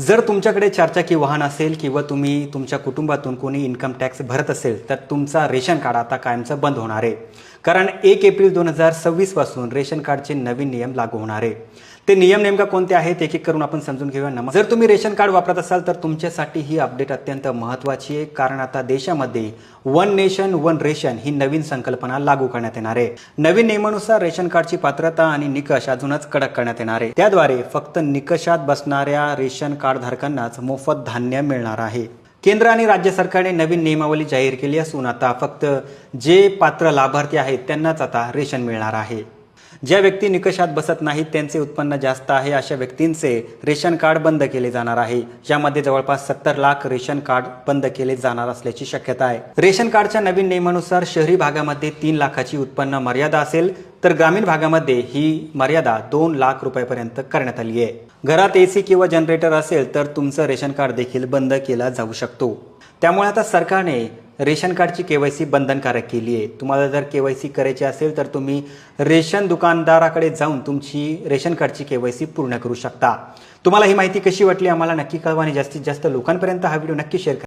जर तुमच्याकडे चारचाकी वाहन असेल किंवा तुम्ही तुमच्या कुटुंबातून कोणी इन्कम टॅक्स भरत असेल तर तुमचा रेशन कार्ड आता कायमचं बंद होणार आहे. कारण 1 एप्रिल 2026 पासून रेशन कार्डचे नवीन नियम लागू होणार आहे. ते नियम नेमका कोणते आहेत एक एक करून आपण समजून घेऊया. जर तुम्ही रेशन कार्ड वापरत असाल तर तुमच्यासाठी ही अपडेट अत्यंत महत्त्वाची आहे. कारण आता देशामध्ये वन नेशन वन रेशन ही नवीन संकल्पना लागू करण्यात येणार आहे. नवीन नियमानुसार रेशन कार्डची पात्रता आणि निकष अजूनच कडक करण्यात येणार आहे. त्याद्वारे फक्त निकषात बसणाऱ्या रेशन कार्ड धारकांनाच मोफत धान्य मिळणार आहे. केंद्र आणि राज्य सरकारने नवीन नियमावली जाहीर केली असून आता फक्त जे पात्र लाभार्थी आहेत त्यांनाच आता रेशन मिळणार आहे. ज्या व्यक्ती निकषात बसत नाहीत, त्यांचे उत्पन्न जास्त आहे, अशा व्यक्तींचे रेशन कार्ड बंद केले जाणार आहे. यामध्ये जवळपास 70 लाख रेशन कार्ड बंद केले जाणार असल्याची शक्यता आहे. रेशन कार्डच्या नवीन नियमानुसार शहरी भागामध्ये 3 लाखाची उत्पन्न मर्यादा असेल तर ग्रामीण भागामध्ये ही मर्यादा 2 लाख रुपयापर्यंत करण्यात आली आहे. घरात एसी किंवा जनरेटर असेल तर तुमचं रेशन कार्ड देखील बंद केला जाऊ शकतो. त्यामुळे आता सरकारने रेशन कार्डची केवायसी बंधनकारक केली आहे. तुम्हाला जर केवायसी करायची असेल तर तुम्ही रेशन दुकानदाराकडे जाऊन तुमची रेशन कार्डची केवायसी पूर्ण करू शकता. तुम्हाला ही माहिती कशी वाटली आम्हाला नक्की कळवा आणि जास्तीत जास्त लोकांपर्यंत हा व्हिडिओ नक्की शेअर करा.